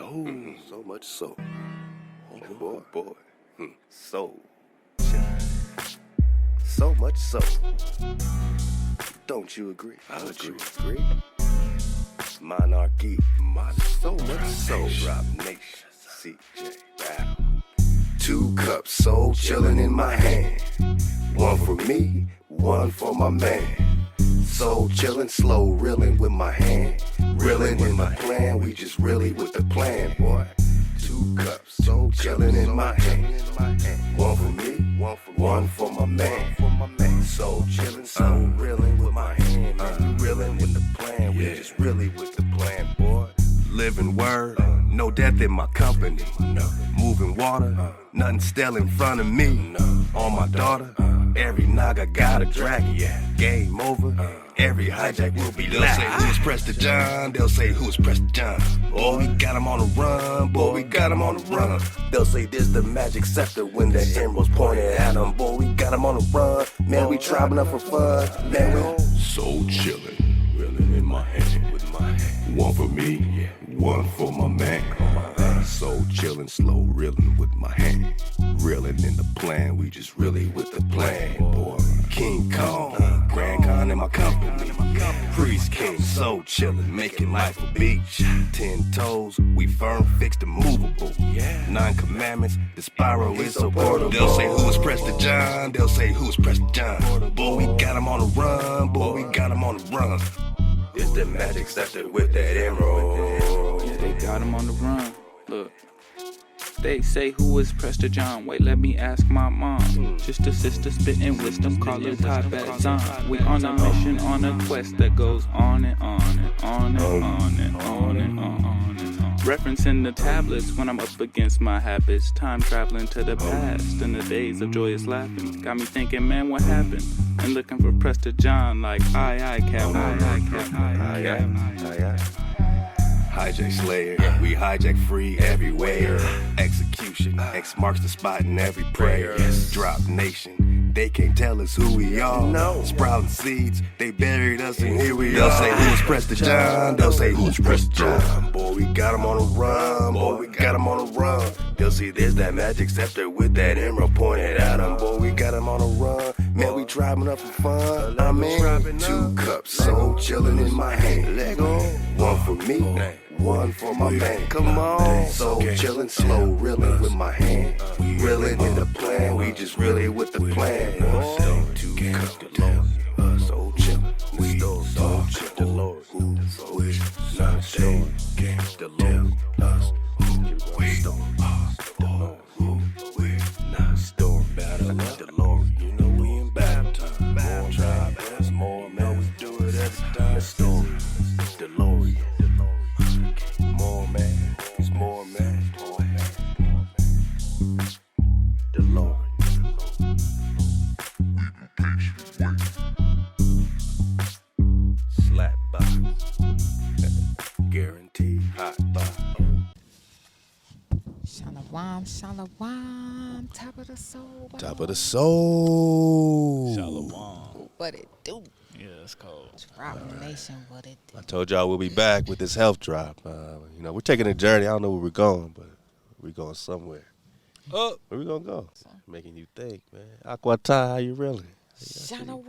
So much so. Oh boy. So much so. Don't you agree? Would you agree? Monarchy. So much so. Drop Nation. CJ Rap. 2 cups, soul chillin' in my hand. 1 for me, 1 for my man. Soul chillin', slow reelin' with my hand. Reelin' in my plan, we just really with the plan, boy. 2 cups, soul chillin' in my hand. 1 for me, 1 for my man. Soul chillin', slow reelin' with my hand. Man, we reelin' with the plan, we just really with the plan, boy. Living word, no death in my company. Moving water, nothing still in front of me. On my daughter, every naga got a dragon. Game over, every hijack will be loud. They'll say who's Prester John, they'll say who's Prester John. Boy, we got him on the run, boy, we got him on the run. They'll say this the magic scepter when the emerald's pointed at him. Boy, we got him on the run, man, we traveling up for fun. Man, we soul chillin', reelin' in my hand. With my hand. 1 for me, 1 for my man. Soul chillin', slow reelin' with my hand. Reelin' in the plan, we just really with the plan, boy. King Kong, Grand Khan in my company. Priest King, soul chillin', making life a beach. 10 toes, we firm, fixed, and movable. 9 commandments, the spiral is so portable. They'll say who's Prester John, they'll say who's Prester John. Boy, we got him on the run, boy, we got him on the run. It's the magic scepter with that emerald. Yeah, they got him on the run. Look, they say who is Prester John? Wait, let me ask my mom. Just a sister spitting wisdom, call it Tibet Zon. We on a mission, on a quest that goes on and on and on and on and on and on and on. Referencing the tablets when I'm up against my habits. Time traveling to the past in the days of joyous laughing. Got me thinking, man, what happened? And looking for Prester John like aye, cap. Hijack Slayer, we hijack free everywhere. Execution, X marks the spot in every prayer. Drop Nation, they can't tell us who we are. Sprouting seeds, they buried us and here we are. They'll say who's Prester John, they'll say who's Prester John. Boy, we got him on the run, boy, we got him on the run. They'll see there's that magic scepter with that emerald pointed at him. Boy, we got him on the run, man, we driving up for fun. I'm in 2 cups, soul chillin' in my hand. 1 for me, 1 for my man. Come on, soul chillin', slow reelin' with my hand. Reelin' in the plan, we just really with the plan. 2 cups, soul chillin', we soul chillin'. The Lord, we not staying. The Lord, us, we don't. The Lord, we not storm battle. The Lord, you know we in battle time. More tribe, there's more, man. We do it every time. Storm, the Lord. More man, it's more man. The Lord. Slap box. Guaranteed hot box. Shalom, top of the soul. Top of the soul. Shalom. What it do? Yeah, it's cold. Drop Nation, what it do? I told y'all we'll be back with this health drop. We're taking a journey. I don't know where we're going, but we're going somewhere. Up. Where we gonna go? Making you think, man. Aquata, how you really? Shalom,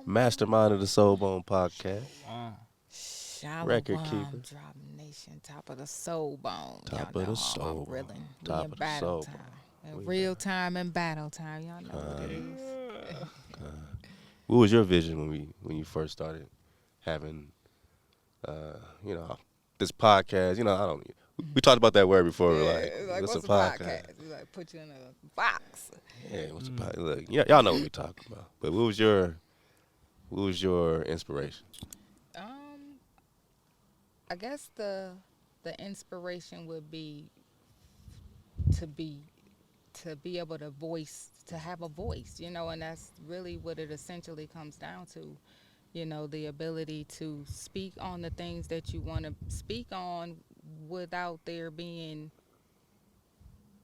Mastermind of the Solbone Podcast. Shalom, Record keeper. Drop Nation, top of the Solbone. Top of the soul. Really, Top we of in the battle soul. time. In real time and battle time. Y'all know what it is. What was your vision when you first started having, this podcast? We talked about that word before. Like, what's what's a podcast? We like put you in a box. Yeah, what's a podcast? Look, y'all know what we talking about. But what was your inspiration? I guess the inspiration would be to be able to have a voice, and that's really what it essentially comes down to, the ability to speak on the things that you want to speak on without there being,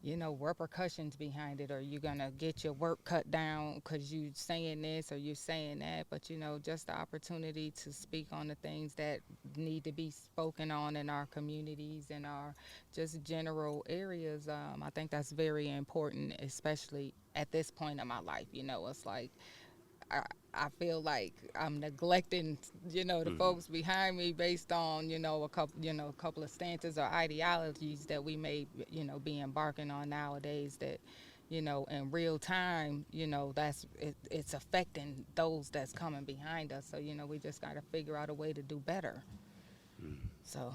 repercussions behind it, or you're gonna get your work cut down because you saying this or you're saying that. But just the opportunity to speak on the things that need to be spoken on in our communities and our just general areas. I think that's very important, especially at this point in my life. It's like I, I feel like I'm neglecting, the folks behind me based on, a couple of stances or ideologies that we may, be embarking on nowadays that, in real time, it's affecting those that's coming behind us. So, we just got to figure out a way to do better. So,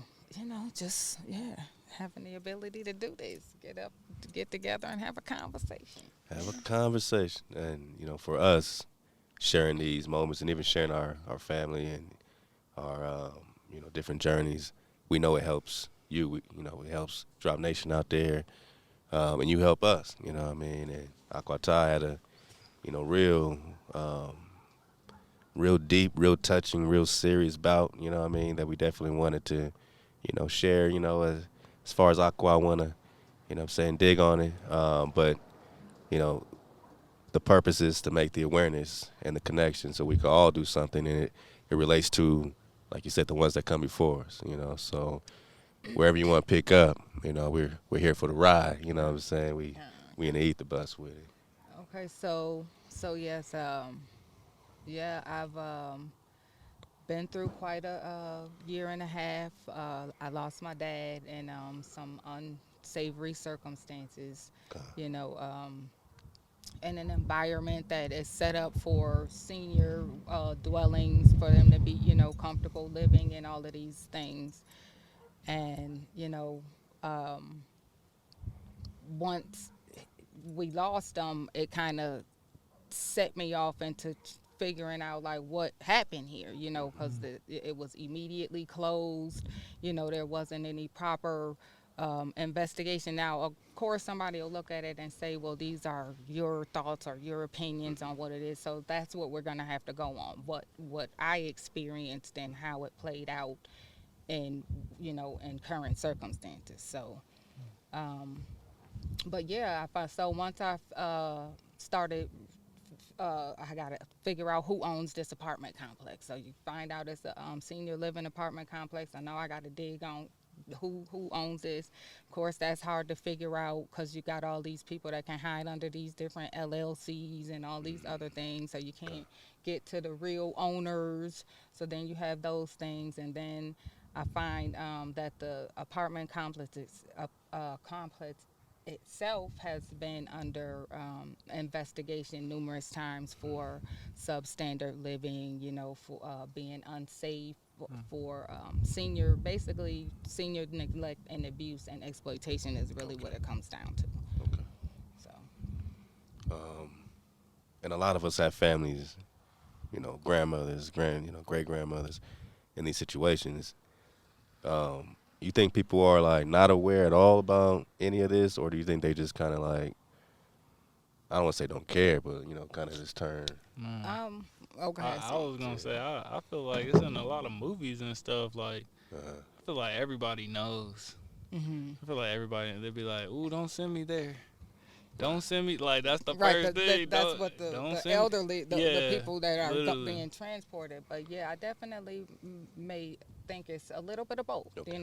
having the ability to do this, get together and have a conversation. Have a conversation. And, for us, sharing these moments and even sharing our family and our, different journeys, we know it helps you. It helps Drop Nation out there. And you help us, you know what I mean? And Aquata had a, real deep, real touching, real serious bout, you know what I mean, that we definitely wanted to, share, as far as Aqua, I want to, dig on it. But, the purpose is to make the awareness and the connection so we can all do something, and it relates to, like you said, the ones that come before us, so wherever you want to pick up, we're here for the ride, you know what I'm saying? We in the ether bus with it. Okay, so yes, I've been through quite a year and a half. I lost my dad in some unsavory circumstances, in an environment that is set up for senior dwellings, for them to be, comfortable living and all of these things. And, once we lost them, it kind of set me off into figuring out like what happened here, because it was immediately closed. There wasn't any proper investigation. Now, of course, somebody will look at it and say, well, these are your thoughts or your opinions on what it is. So that's what we're going to have to go on, what I experienced and how it played out in, in current circumstances. So, but yeah, so once I started, I got to figure out who owns this apartment complex. So you find out it's a senior living apartment complex. I know I got to dig on who owns this. Of course, that's hard to figure out because you got all these people that can hide under these different LLCs and all these other things. So you can't get to the real owners. So then you have those things. And then I find that the apartment complex itself has been under investigation numerous times for substandard living, for being unsafe, for basically senior neglect and abuse and exploitation is really what it comes down to. Okay. So. And a lot of us have families, grandmothers, great grandmothers in these situations. You think people are like not aware at all about any of this, or do you think they just kind of like, I don't want to say don't care, but kind of just turn? Okay. I was gonna say I feel like it's in a lot of movies and stuff. Like I feel like everybody knows. Mm-hmm. I feel like everybody they'd be like, "Ooh, don't send me there. Don't send me." Like that's the Right, first thing. that's what the elderly, the people that are being transported. But yeah, I definitely may think it's a little bit of both. Okay.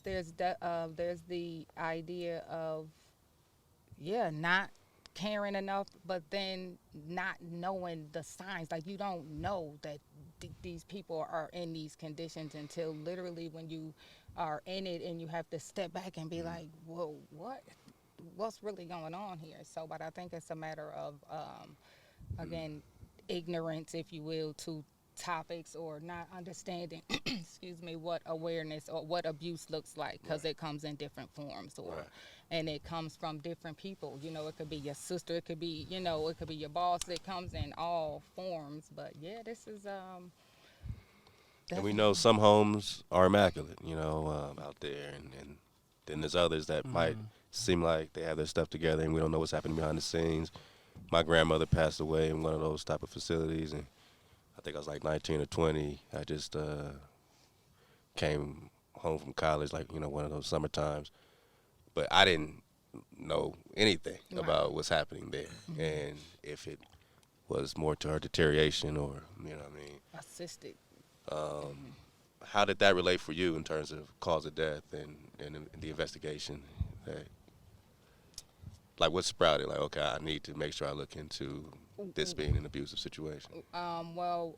There's the idea of not caring enough, but then not knowing the signs. Like you don't know that these people are in these conditions until literally when you are in it and you have to step back and be like, whoa, what's really going on here? So, but I think it's a matter of, again, ignorance, if you will, to topics or not understanding, what awareness or what abuse looks like, because it comes in different forms, and it comes from different people. It could be your sister, it could be, it could be your boss. It comes in all forms. But yeah, this is and we know some homes are immaculate, out there, and then there's others that might seem like they have their stuff together, and we don't know what's happening behind the scenes. My grandmother passed away in one of those type of facilities, and I think I was like 19 or 20. I just came home from college, like, one of those summer times. But I didn't know anything about what's happening there, and if it was more to her deterioration or, you know what I mean? Assisted. How did that relate for you in terms of cause of death and the investigation? Like what sprouted? Like, okay, I need to make sure I look into this being an abusive situation. For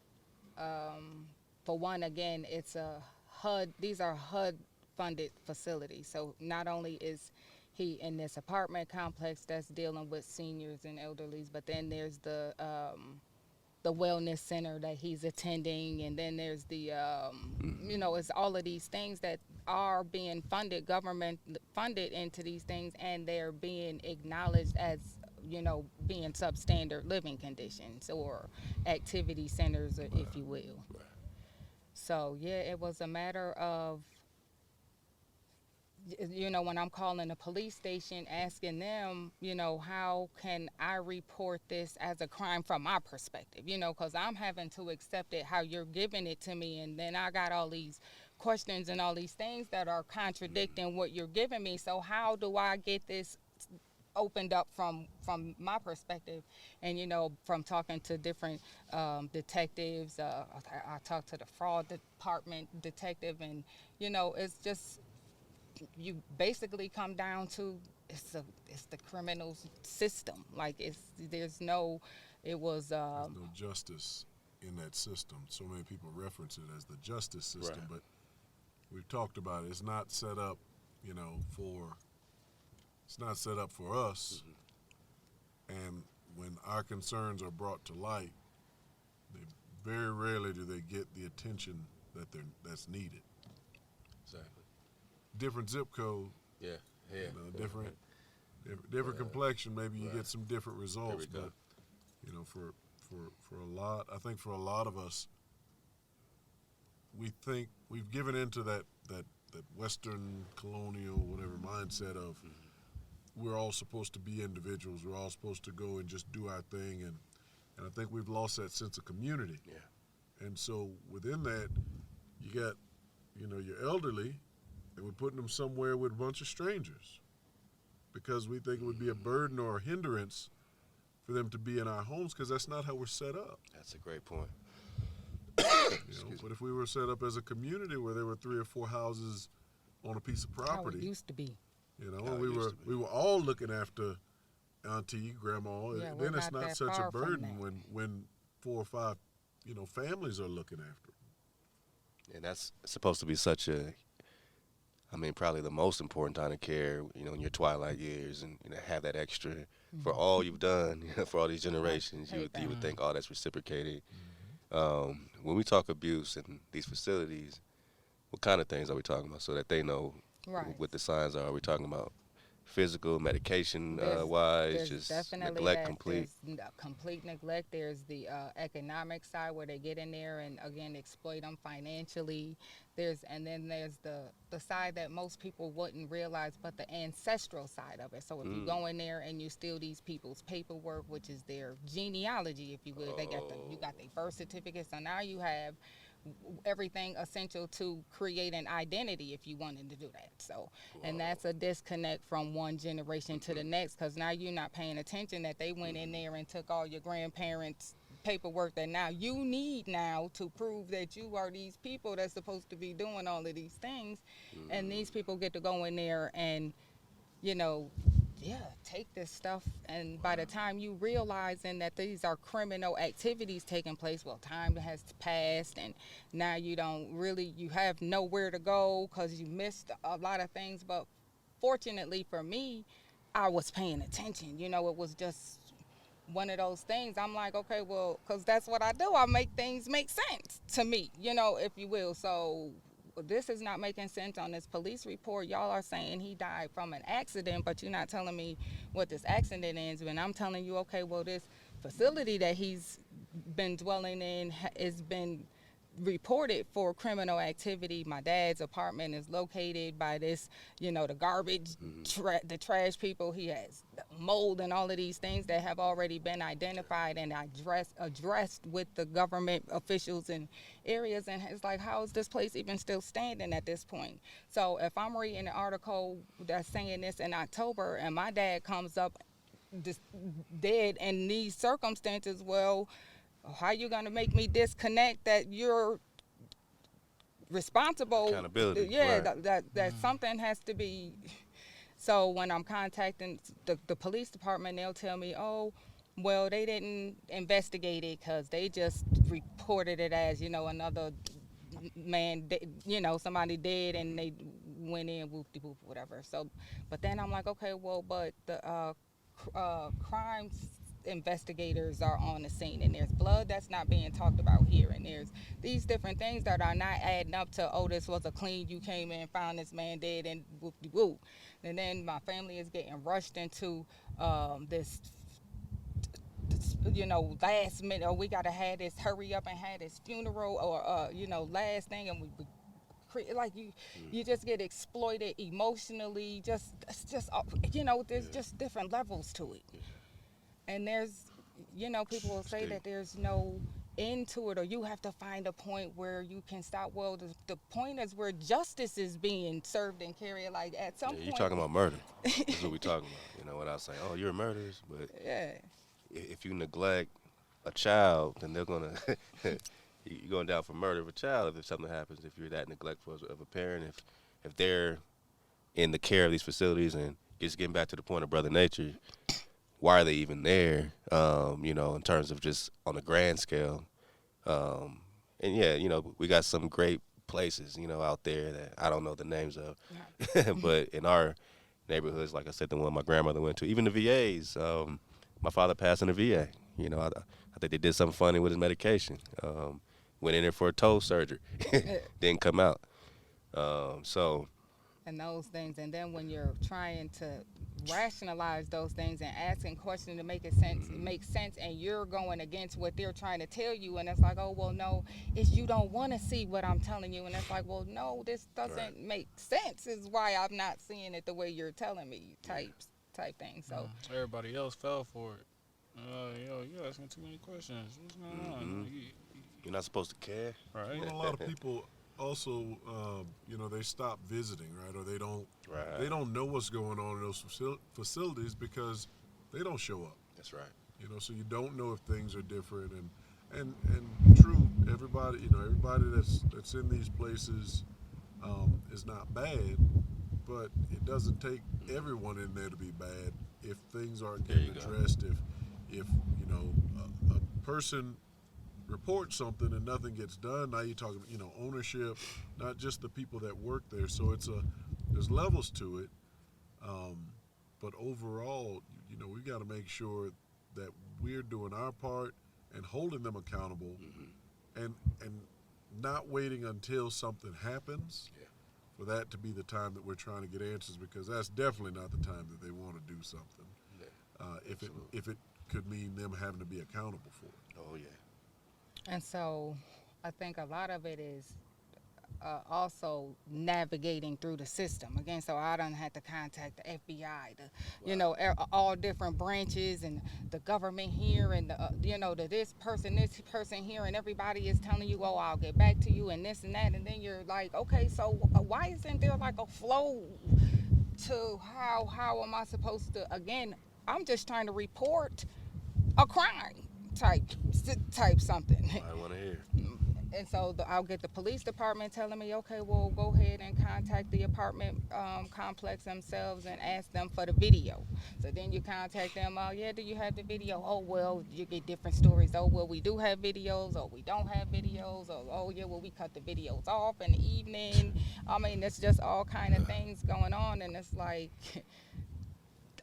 one, again, it's a HUD. These are HUD-funded facilities. So not only is he in this apartment complex that's dealing with seniors and elderlies, but then there's the wellness center that he's attending, and then there's the it's all of these things that are being funded, government funded into these things, and they're being acknowledged as being substandard living conditions or activity centers, if you will. So yeah, it was a matter of when I'm calling the police station, asking them, how can I report this as a crime from my perspective, because I'm having to accept it how you're giving it to me, and then I got all these questions and all these things that are contradicting what you're giving me. So how do I get this opened up from my perspective? And from talking to different detectives, I talked to the fraud department detective, and it's just, you basically come down to it's the criminal system. Like there's no justice in that system. So many people reference it as the justice system, but we've talked about it. It's not set up, for us. And when our concerns are brought to light, very rarely do they get the attention that's needed. Exactly. Different zip code. Yeah. Different complexion. Maybe you get some different results, but for a lot of us, we think we've given into that Western colonial whatever mindset of we're all supposed to be individuals. We're all supposed to go and just do our thing, and I think we've lost that sense of community. Yeah. And so within that, you got your elderly, and we're putting them somewhere with a bunch of strangers because we think it would be a burden or a hindrance for them to be in our homes, because that's not how we're set up. That's a great point. But if we were set up as a community where there were 3 or 4 houses on a piece of property, how it used to be. We were all looking after auntie, grandma. Then it's not such a burden when 4 or 5, families are looking after them. And that's supposed to be such probably the most important time of care, in your twilight years, and have that extra for all you've done, for all these generations. You would think all that's reciprocated. When we talk abuse in these facilities, what kind of things are we talking about so that they know what the signs are? Are we talking about physical, medication wise, just neglect complete? There's complete neglect. There's the economic side where they get in there and again exploit them financially. And then there's the side that most people wouldn't realize, but the ancestral side of it. So if you go in there and you steal these people's paperwork, which is their genealogy, if you will, you got their birth certificate. So now you have everything essential to create an identity if you wanted to do that. So, and that's a disconnect from one generation to the next, because now you're not paying attention that they went in there and took all your grandparents' paperwork that now you need now to prove that you are these people that's supposed to be doing all of these things. And these people get to go in there and, take this stuff, and by the time you realizing that these are criminal activities taking place, well, time has passed, and now you have nowhere to go because you missed a lot of things. But fortunately for me, I was paying attention. It was just one of those things. I'm like, okay, well, because that's what I do. I make things make sense to me, if you will. So this is not making sense on this police report. Y'all are saying he died from an accident, but you're not telling me what this accident is. When I'm telling you, okay, well, this facility that he's been dwelling in has been reported for criminal activity. My dad's apartment is located by this, the garbage, the trash people. He has mold and all of these things that have already been identified and addressed with the government officials in areas. And it's like, how is this place even still standing at this point? So if I'm reading an article that's saying this in October and my dad comes up dead in these circumstances, well, how you gonna make me disconnect that you're responsible? Accountability. Yeah, Right. that something has to be. So when I'm contacting the police department, they'll tell me, oh, well, they didn't investigate it because they just reported it as, another man, somebody dead, and they went in, whoop-de-whoop, whatever. So, but then I'm like, okay, well, but the crimes investigators are on the scene, and there's blood that's not being talked about here, and there's these different things that are not adding up to, oh, this was a clean, you came in, found this man dead, and whoop-de-whoop. And then my family is getting rushed into this last minute, or we gotta have this, hurry up and have this funeral, or last thing, and like you just get exploited emotionally. There's just different levels to it. And there's, people will say that there's no end to it, or you have to find a point where you can stop. Well, the point is where justice is being served and carried. Like at some point. You're talking about murder. That's what we're talking about. Without saying, oh, you're a murderer. But yeah, if you neglect a child, then they're going to, you're going down for murder of a child if something happens, if you're that neglectful of a parent, if they're in the care of these facilities. And just getting back to the point of Brother Nature, why are they even there, in terms of just on a grand scale. And, yeah, we got some great places, out there that I don't know the names of. But in our neighborhoods, like I said, the one my grandmother went to, even the VAs, my father passed in a VA. I think they did something funny with his medication. Went in there for a toe surgery. Didn't come out. And those things. And then when you're trying to rationalize those things and asking questions to make sense, and you're going against what they're trying to tell you, and it's like, oh, well, no, it's you don't want to see what I'm telling you. And it's like, well, no, this doesn't make sense, is why I'm not seeing it the way you're telling me, type thing. So everybody else fell for it. You're asking too many questions. What's going on? You're not supposed to care. Right. Well, a lot of people also, they stop visiting, right? Or they don't know what's going on in those facilities because they don't show up. That's right. So you don't know if things are different. And true, everybody that's in these places is not bad, but it doesn't take everyone in there to be bad if things aren't getting addressed. If a person reports something and nothing gets done, now you're talking ownership, not just the people that work there. So there's levels to it, but overall, we got to make sure that we're doing our part and holding them accountable, and not waiting until something happens for that to be the time that we're trying to get answers, because that's definitely not the time that they want to do something. If it could mean them having to be accountable for it. Oh, yeah. And so I think a lot of it is also navigating through the system. Again, so I done had to contact the FBI, all different branches and the government here, and this person here, and everybody is telling you, oh, I'll get back to you and this and that. And then you're like, okay, so why isn't there like a flow to how am I supposed to, again, I'm just trying to report a crime type something. I want to hear. And so I'll get the police department telling me, okay, well, go ahead and contact the apartment complex themselves and ask them for the video. So then you contact them, oh, yeah, do you have the video? Oh, well, you get different stories. Oh, well, we do have videos, or we don't have videos, or, oh, yeah, well, we cut the videos off in the evening. I mean, it's just all kind of things going on, and it's like,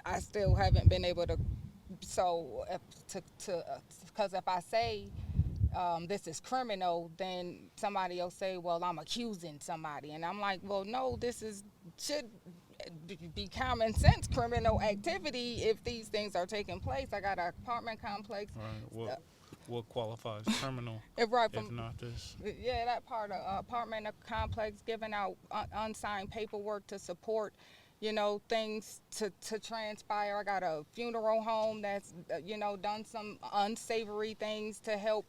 I still haven't been able to, because if I say, this is criminal, then somebody will say, well, I'm accusing somebody. And I'm like, well, no, should be common sense criminal activity if these things are taking place. I got an apartment complex. Right. Well, what qualifies criminal Right if from not this. yeah, that part of apartment complex giving out unsigned paperwork to support, things to transpire. I got a funeral home that's done some unsavory things to help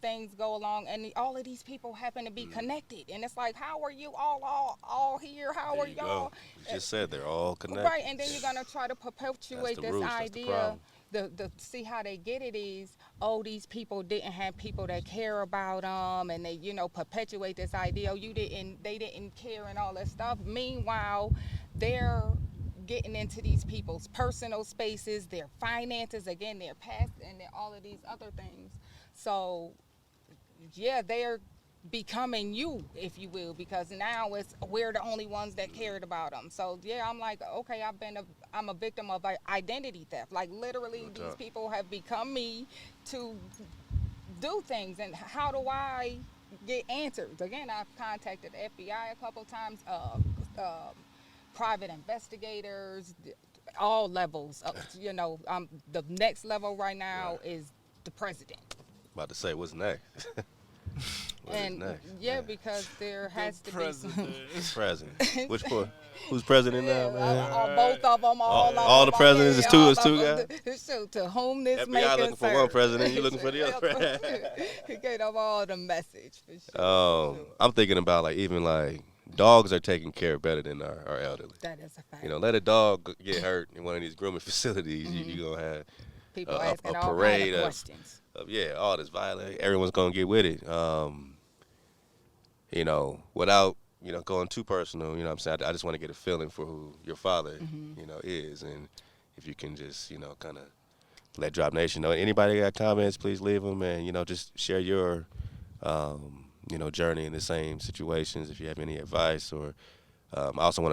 things go along, and all of these people happen to be connected, and it's like, how are you all here? How There are you y'all? go. You just said they're all connected. Right, and then you're gonna try to perpetuate the this roots, that's the idea. problem. The see how they get it is, oh, these people didn't have people that care about them, and they perpetuate this idea. Oh, they didn't care and all that stuff. Meanwhile, they're getting into these people's personal spaces, their finances, again, their past, and all of these other things. So yeah, they're becoming you, if you will, because now we're the only ones that cared about them. So yeah, I'm like, okay, I'm a victim of identity theft. Like literally, these people have become me to do things. And how do I get answers? Again, I've contacted the FBI a couple times, private investigators, all levels. The next level right now is the president. About to say, what's next? And because there has to be some president. Which one? Who's president now, man? both of them, all the presidents is two guys. So to whom this may FBI concern. looking for one president, you looking for the other. He gave them all the message for sure. I'm thinking about dogs are taken care of better than our elderly. That is a fact. Let a dog get hurt in one of these grooming facilities, you're gonna have people asking a all parade kinds of questions. All this violence. Everyone's gonna get with it. Without going too personal. I'm saying, I just want to get a feeling for who your father, is, and if you can just kind of let Drop Nation know. Anybody got comments, please leave them, and just share your journey in the same situations. If you have any advice, or I also want